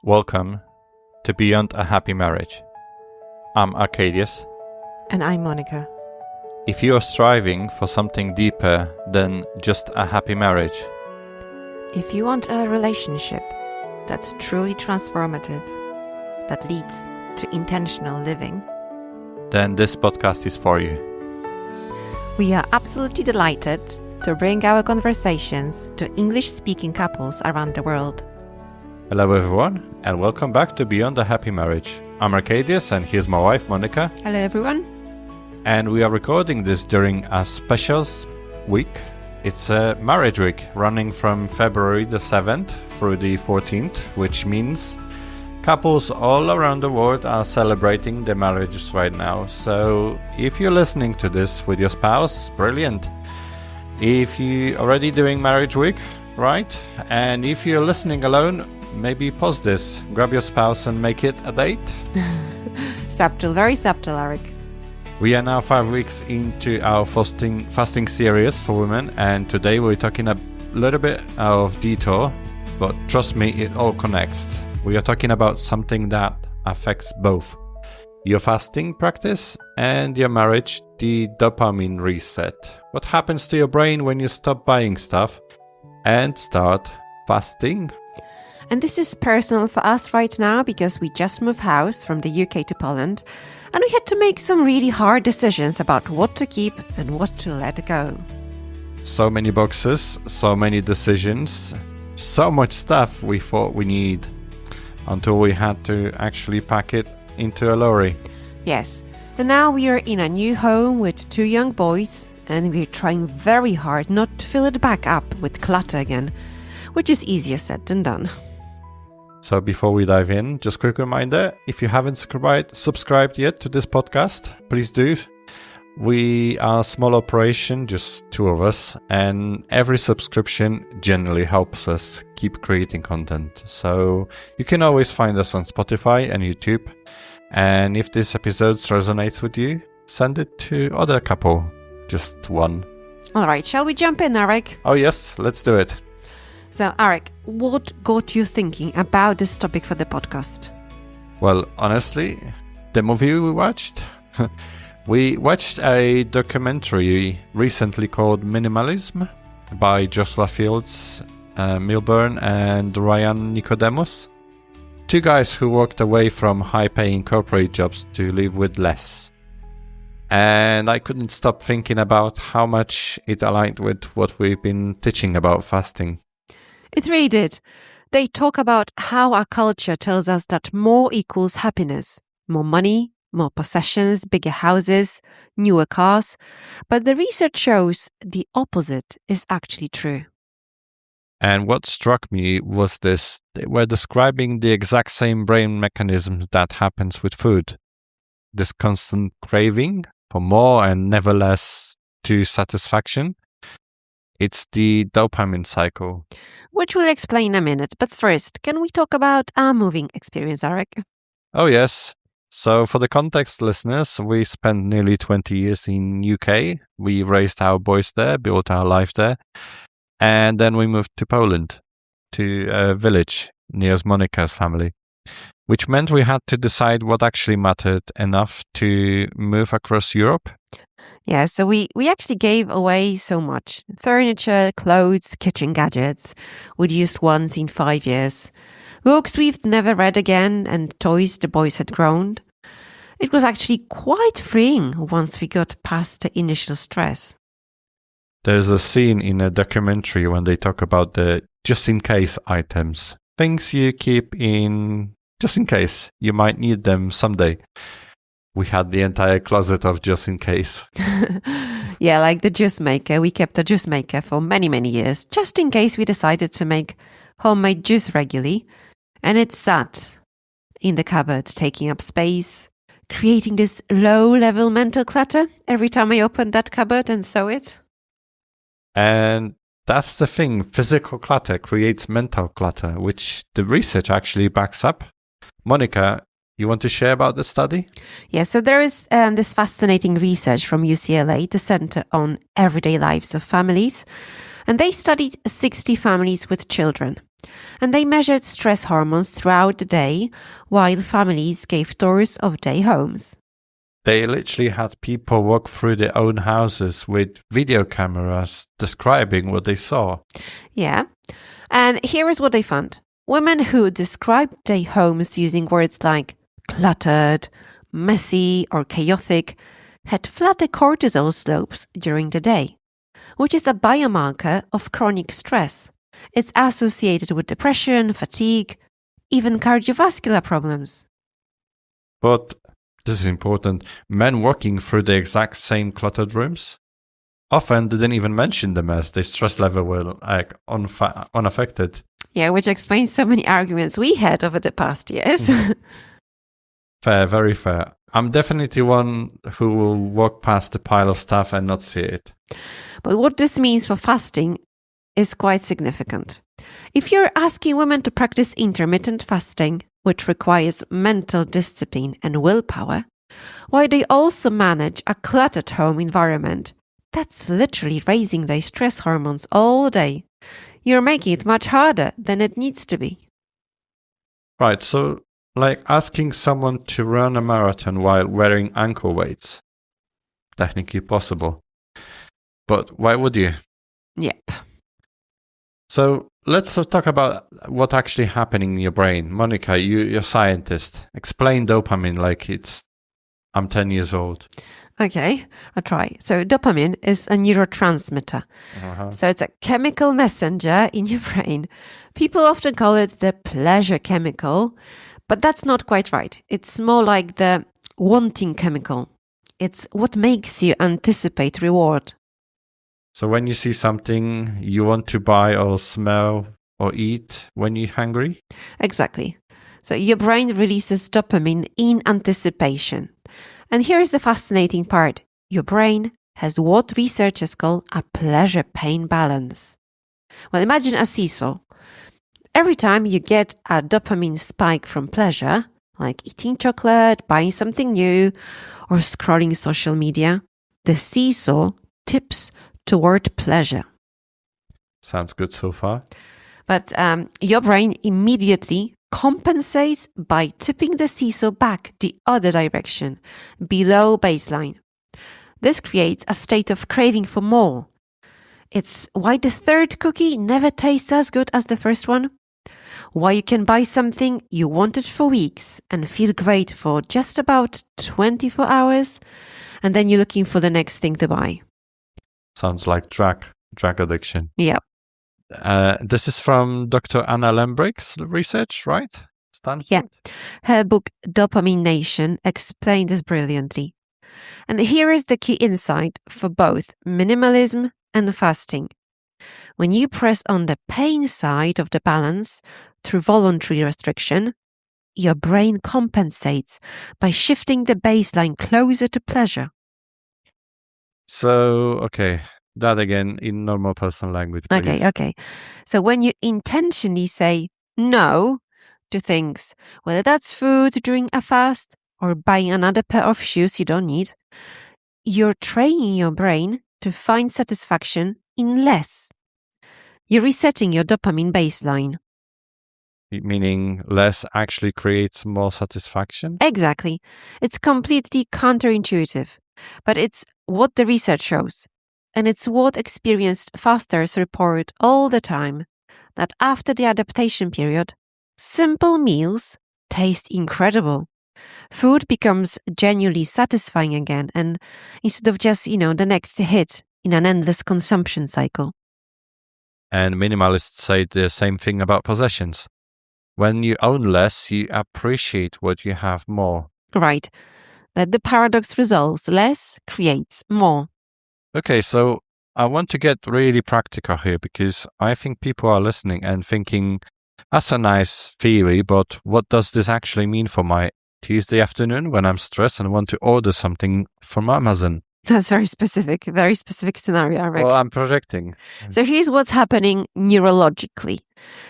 Welcome to Beyond a Happy Marriage. I'm Arcadius. And I'm Monika. If you are striving for something deeper than just a happy marriage, if you want a relationship that's truly transformative, that leads to intentional living, then this podcast is for you. We are absolutely delighted to bring our conversations to English-speaking couples around the world. Hello everyone, and welcome back to Beyond a Happy Marriage. I'm Arcadius, and here's my wife, Monika. Hello everyone. And we are recording this during a special week. It's a marriage week running from February the 7th through the 14th, which means couples all around the world are celebrating their marriages right now. So if you're listening to this with your spouse, brilliant. If you're already doing marriage week, right? And if you're listening alone, maybe pause this, grab your spouse and make it a date. Subtle, very subtle, Arek. We are now 5 weeks into our fasting series for women, and today we're talking a little bit of detour, but trust me, it all connects. We are talking about something that affects both your fasting practice and your marriage, the dopamine reset. What happens to your brain when you stop buying stuff and start fasting? And this is personal for us right now because we just moved house from the UK to Poland, and we had to make some really hard decisions about what to keep and what to let go. So many boxes, so many decisions, so much stuff we thought we need until we had to actually pack it into a lorry. Yes, and now we are in a new home with 2 young boys, and we're trying very hard not to fill it back up with clutter again, which is easier said than done. So before we dive in, just a quick reminder, if you haven't subscribed yet to this podcast, please do. We are a small operation, just 2 of us, and every subscription generally helps us keep creating content. So you can always find us on Spotify and YouTube. And if this episode resonates with you, send it to other couple, just one. All right, shall we jump in, Arek? Oh yes, let's do it. So, Arek, what got you thinking about this topic for the podcast? Well, honestly, the movie we watched... We watched a documentary recently called Minimalism by Joshua Fields, Milburn and Ryan Nicodemus. 2 guys who walked away from high-paying corporate jobs to live with less. And I couldn't stop thinking about how much it aligned with what we've been teaching about fasting. It really did. They talk about how our culture tells us that more equals happiness, more money, more possessions, bigger houses, newer cars. But the research shows the opposite is actually true. And what struck me was this. They were describing the exact same brain mechanisms that happens with food. This constant craving for more and never less to satisfaction. It's the dopamine cycle. Which we'll explain in a minute. But first, can we talk about our moving experience, Arek? Oh, yes. So for the context, listeners, we spent nearly 20 years in UK. We raised our boys there, built our life there. And then we moved to Poland, to a village near Monika's family, which meant we had to decide what actually mattered enough to move across Europe. Yeah, so we actually gave away so much. Furniture, clothes, kitchen gadgets we'd used once in 5 years. Books we've never read again, and toys the boys had grown. It was actually quite freeing once we got past the initial stress. There's a scene in a documentary when they talk about the just-in-case items. Things you keep in just in case. You might need them someday. We had the entire closet of just in case. Yeah, like the juice maker. We kept a juice maker for many, many years, just in case we decided to make homemade juice regularly. And it sat in the cupboard, taking up space, creating this low-level mental clutter every time I opened that cupboard and saw it. And that's the thing. Physical clutter creates mental clutter, which the research actually backs up. Monika, you want to share about the study? Yeah, so there is this fascinating research from UCLA, the Center on Everyday Lives of Families, and they studied 60 families with children. And they measured stress hormones throughout the day while families gave tours of their homes. They literally had people walk through their own houses with video cameras describing what they saw. Yeah. And here is what they found. Women who described their homes using words like cluttered, messy, or chaotic had flatter cortisol slopes during the day, which is a biomarker of chronic stress. It's associated with depression, fatigue, even cardiovascular problems. But this is important. Men walking through the exact same cluttered rooms often didn't even mention the mess. Their stress level were like unaffected. Yeah, which explains so many arguments we had over the past years. Fair, very fair. I'm definitely one who will walk past the pile of stuff and not see it. But what this means for fasting is quite significant. If you're asking women to practice intermittent fasting, which requires mental discipline and willpower, while they also manage a cluttered home environment, that's literally raising their stress hormones all day. You're making it much harder than it needs to be. Right, so like asking someone to run a marathon while wearing ankle weights. Technically possible. But why would you? Yep. So let's talk about what's actually happening in your brain. Monika, you're a scientist. Explain dopamine like I'm 10 years old. Okay, I'll try. So dopamine is a neurotransmitter. So it's a chemical messenger in your brain. People often call it the pleasure chemical, but that's not quite right. It's more like the wanting chemical. It's what makes you anticipate reward. So when you see something you want to buy or smell or eat when you're hungry? Exactly. So your brain releases dopamine in anticipation. And here's the fascinating part. Your brain has what researchers call a pleasure-pain balance. Well, imagine a seesaw. Every time you get a dopamine spike from pleasure, like eating chocolate, buying something new, or scrolling social media, the seesaw tips toward pleasure. Sounds good so far. But your brain immediately compensates by tipping the seesaw back the other direction, below baseline. This creates a state of craving for more. It's why the third cookie never tastes as good as the first one. Why you can buy something you wanted for weeks and feel great for just about 24 hours, and then you're looking for the next thing to buy. Sounds like drug addiction. Yeah. This is from Dr. Anna Lembrick's research, right? Stanford? Yeah. Her book, Dopamine Nation, explained this brilliantly. And here is the key insight for both minimalism and fasting. When you press on the pain side of the balance through voluntary restriction, your brain compensates by shifting the baseline closer to pleasure. So, okay, that again in normal personal language, please. Okay. So when you intentionally say no to things, whether that's food during a fast or buying another pair of shoes you don't need, you're training your brain to find satisfaction in less. You're resetting your dopamine baseline. Meaning less actually creates more satisfaction? Exactly. It's completely counterintuitive, but it's what the research shows. And it's what experienced fasters report all the time, that after the adaptation period, simple meals taste incredible. Food becomes genuinely satisfying again, and instead of just, the next hit in an endless consumption cycle. And minimalists say the same thing about possessions. When you own less, you appreciate what you have more. Right. That the paradox resolves: less creates more. Okay, so I want to get really practical here because I think people are listening and thinking, that's a nice theory, but what does this actually mean for my Tuesday afternoon when I'm stressed and want to order something from Amazon? That's very specific scenario, Arek. Well, I'm projecting. So here's what's happening neurologically.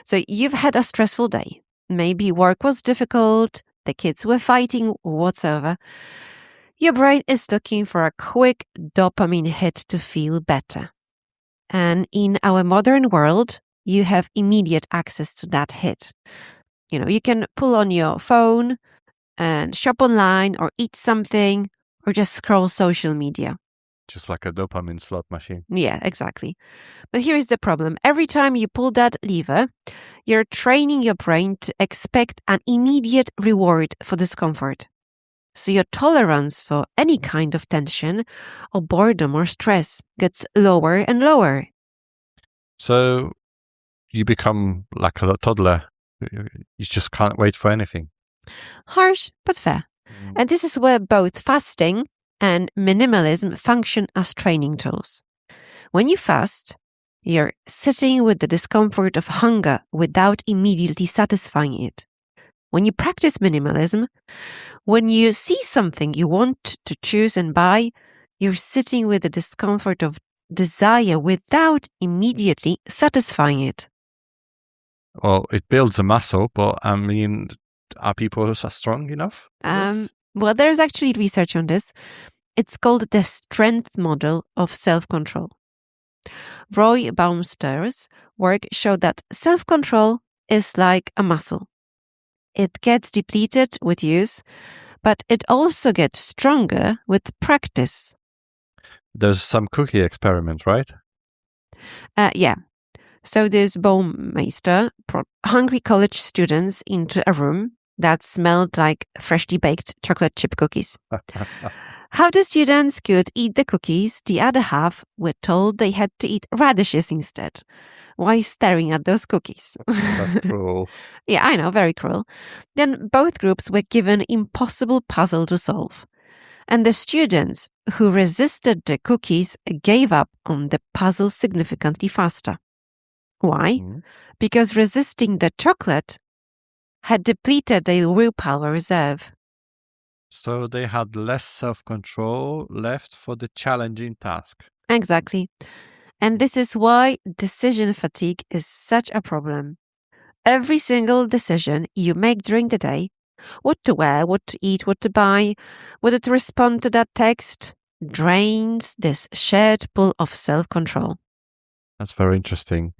So you've had a stressful day. Maybe work was difficult, the kids were fighting, whatsoever. Your brain is looking for a quick dopamine hit to feel better. And in our modern world, you have immediate access to that hit. You can pull on your phone and shop online or eat something or just scroll social media. Just like a dopamine slot machine. Yeah, exactly. But here is the problem. Every time you pull that lever, you're training your brain to expect an immediate reward for discomfort. So your tolerance for any kind of tension or boredom or stress gets lower and lower. So you become like a toddler. You just can't wait for anything. Harsh, but fair. And this is where both fasting and minimalism function as training tools. When you fast, you're sitting with the discomfort of hunger without immediately satisfying it. When you practice minimalism, when you see something you want to choose and buy, you're sitting with the discomfort of desire without immediately satisfying it. Well, it builds a muscle, but I mean, are people strong enough? Well, there's actually research on this. It's called the strength model of self-control. Roy Baumster's work showed that self-control is like a muscle. It gets depleted with use, but it also gets stronger with practice. There's some cookie experiment, right? Yeah. So this Baumeister brought hungry college students into a room that smelled like freshly baked chocolate chip cookies. How the students could eat the cookies, the other half were told they had to eat radishes instead, while staring at those cookies. That's cruel. Yeah, I know, very cruel. Then both groups were given an impossible puzzle to solve. And the students who resisted the cookies gave up on the puzzle significantly faster. Why? Because resisting the chocolate had depleted their willpower reserve. So they had less self-control left for the challenging task. Exactly. And this is why decision fatigue is such a problem. Every single decision you make during the day, what to wear, what to eat, what to buy, whether to respond to that text, drains this shared pool of self-control. That's very interesting.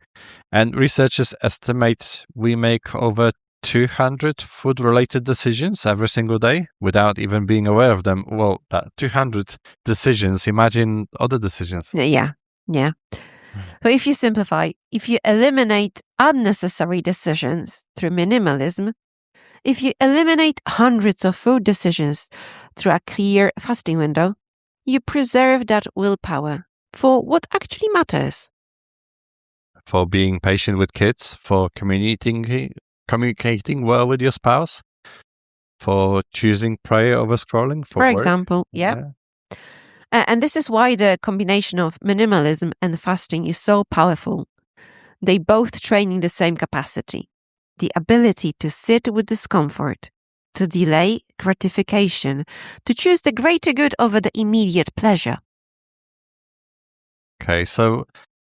And researchers estimate we make over 200 food-related decisions every single day without even being aware of them. Well, that 200 decisions, imagine other decisions. Yeah. So if you simplify, if you eliminate unnecessary decisions through minimalism, if you eliminate hundreds of food decisions through a clear fasting window, you preserve that willpower for what actually matters. For being patient with kids, for communicating well with your spouse, for choosing prayer over scrolling, for example, yeah. And this is why the combination of minimalism and fasting is so powerful. They both train in the same capacity, the ability to sit with discomfort, to delay gratification, to choose the greater good over the immediate pleasure. Okay, so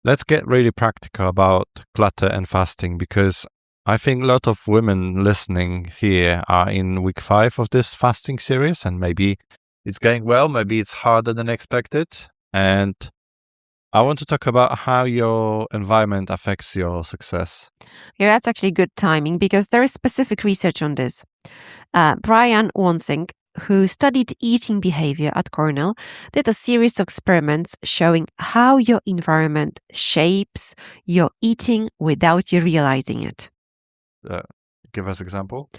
let's get really practical about clutter and fasting, because I think a lot of women listening here are in week 5 of this fasting series, and maybe it's going well, maybe it's harder than expected. And I want to talk about how your environment affects your success. Yeah, that's actually good timing because there is specific research on this. Brian Wansink, who studied eating behavior at Cornell, did a series of experiments showing how your environment shapes your eating without you realizing it. Give us an example.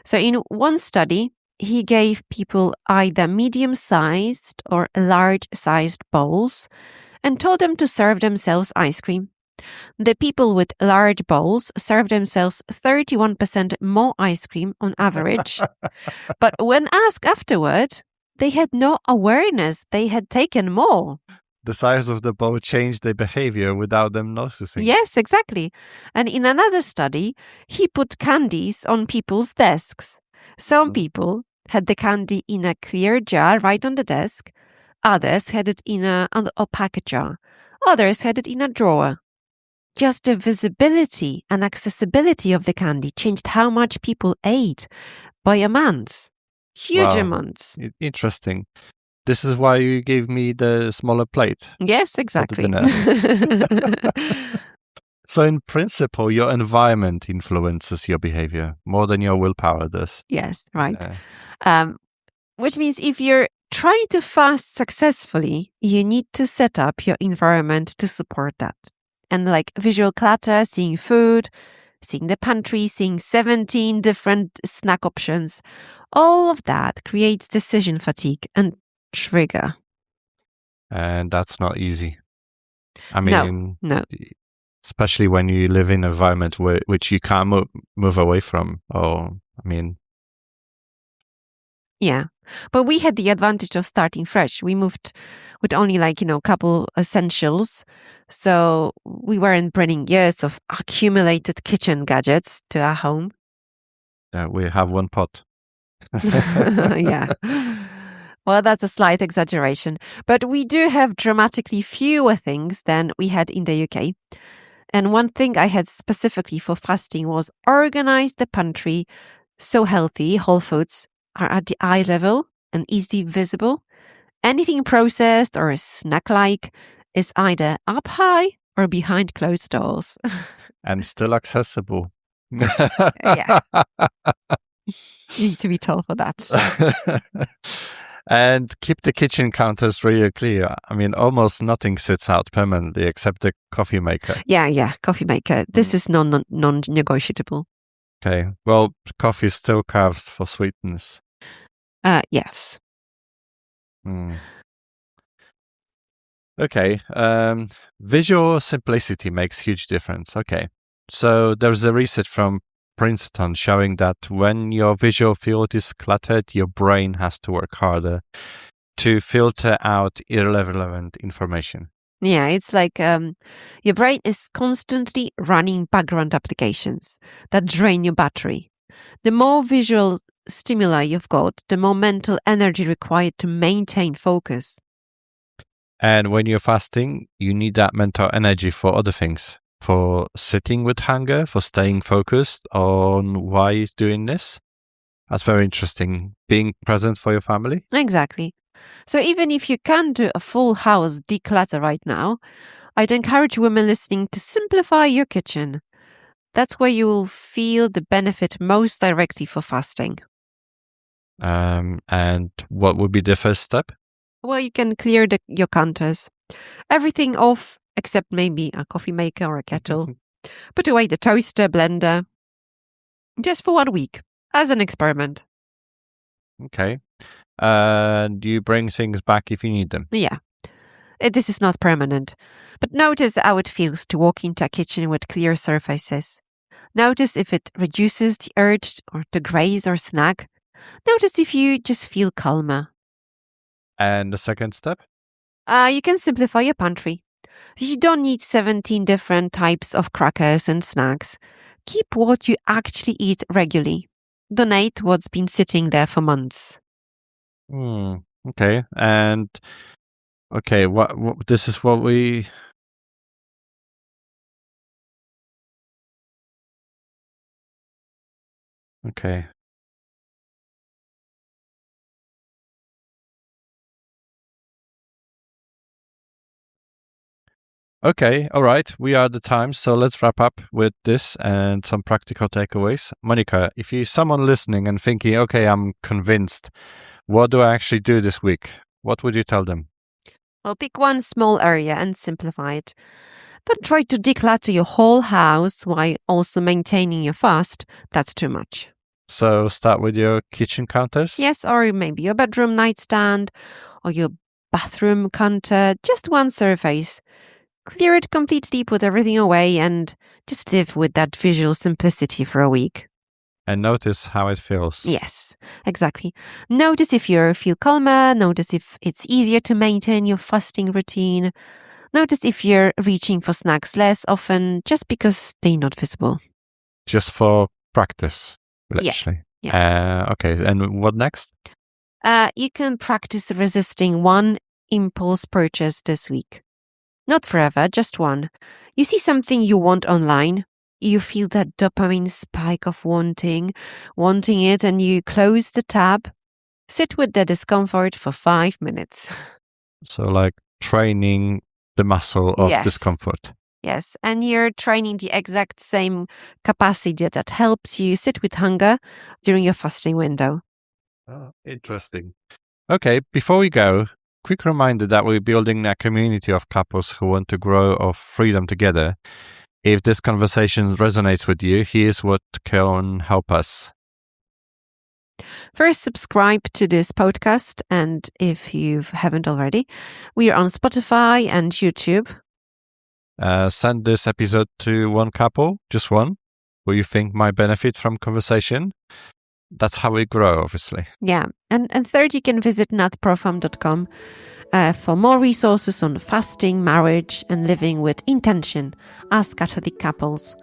So in one study, he gave people either medium-sized or large-sized bowls and told them to serve themselves ice cream. The people with large bowls served themselves 31% more ice cream on average. But when asked afterward, they had no awareness they had taken more. The size of the bowl changed their behavior without them noticing. Yes, exactly. And in another study, he put candies on people's desks. Some people had the candy in a clear jar right on the desk. Others had it in an opaque jar. Others had it in a drawer. Just the visibility and accessibility of the candy changed how much people ate by amounts. Huge amounts. Interesting. This is why you gave me the smaller plate. Yes, exactly. So in principle, your environment influences your behavior more than your willpower does. Yes, right. Yeah. Which means if you're trying to fast successfully, you need to set up your environment to support that. And like visual clutter, seeing food, seeing the pantry, seeing 17 different snack options, all of that creates decision fatigue and trigger. And that's not easy. I mean, No. especially when you live in an environment which you can't move away from. Yeah. But we had the advantage of starting fresh. We moved with only a couple essentials. So we weren't bringing years of accumulated kitchen gadgets to our home. We have one pot. Yeah. Well, that's a slight exaggeration. But we do have dramatically fewer things than we had in the UK. And one thing I had specifically for fasting was organize the pantry so healthy, whole foods are at the eye level and easily visible. Anything processed or snack-like is either up high or behind closed doors. And still accessible. Yeah. You need to be told for that. And keep the kitchen counters really clear. I mean, almost nothing sits out permanently except the coffee maker. Yeah, coffee maker. This is non-negotiable. Okay. Well, coffee still carves for sweetness. Yes. Okay. Visual simplicity makes huge difference. Okay. So there's a research from Princeton showing that when your visual field is cluttered, your brain has to work harder to filter out irrelevant information. Yeah, it's like your brain is constantly running background applications that drain your battery. The more visual stimuli you've got, the more mental energy required to maintain focus. And when you're fasting, you need that mental energy for other things, for sitting with hunger, for staying focused on why you're doing this. That's very interesting. Being present for your family. Exactly. So even if you can't do a full house declutter right now, I'd encourage women listening to simplify your kitchen. That's where you will feel the benefit most directly for fasting. And what would be the first step? Well, you can clear your counters. Everything off except maybe a coffee maker or a kettle. Put away the toaster, blender. Just for 1 week, as an experiment. Okay. Do you bring things back if you need them? Yeah. This is not permanent. But notice how it feels to walk into a kitchen with clear surfaces. Notice if it reduces the urge or to graze or snack. Notice if you just feel calmer. And the second step? You can simplify your pantry. You don't need 17 different types of crackers and snacks. Keep what you actually eat regularly. Donate what's been sitting there for months. Okay. And okay, what this is what we Okay. Okay, all right. We are at the time, so let's wrap up with this and some practical takeaways. Monika, if you're someone listening and thinking, okay, I'm convinced, what do I actually do this week? What would you tell them? Well, pick one small area and simplify it. Don't try to declutter your whole house while also maintaining your fast. That's too much. So start with your kitchen counters? Yes, or maybe your bedroom nightstand or your bathroom counter. Just one surface. Clear it completely, put everything away, and just live with that visual simplicity for a week. And notice how it feels. Yes, exactly. Notice if you feel calmer. Notice if it's easier to maintain your fasting routine. Notice if you're reaching for snacks less often just because they're not visible. Just for practice, actually. Yeah. Okay, and what next? You can practice resisting one impulse purchase this week. Not forever, just one. You see something you want online, you feel that dopamine spike of wanting it, and you close the tab. Sit with the discomfort for 5 minutes. So like training the muscle of discomfort. Yes, and you're training the exact same capacity that helps you sit with hunger during your fasting window. Oh, interesting. Okay, before we go, quick reminder that we're building a community of couples who want to grow of freedom together. If this conversation resonates with you, here's what can help us. First, subscribe to this podcast, and if you haven't already, we are on Spotify and YouTube. Send this episode to one couple, just one, who you think might benefit from conversation. That's how we grow, obviously. Yeah, and third, you can visit natprofam.com for more resources on fasting, marriage, and living with intention as Catholic couples.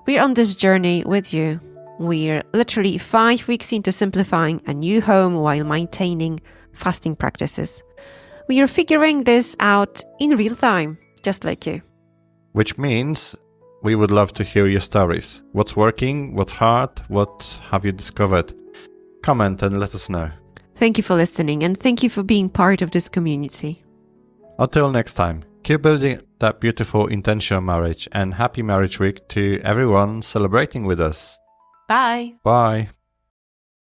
We're on this journey with you. We're literally 5 weeks into simplifying a new home while maintaining fasting practices. We are figuring this out in real time, just like you. Which means we would love to hear your stories. What's working? What's hard? What have you discovered? Comment and let us know. Thank you for listening, and thank you for being part of this community. Until next time, keep building that beautiful intentional marriage, and happy marriage week to everyone celebrating with us. Bye. Bye.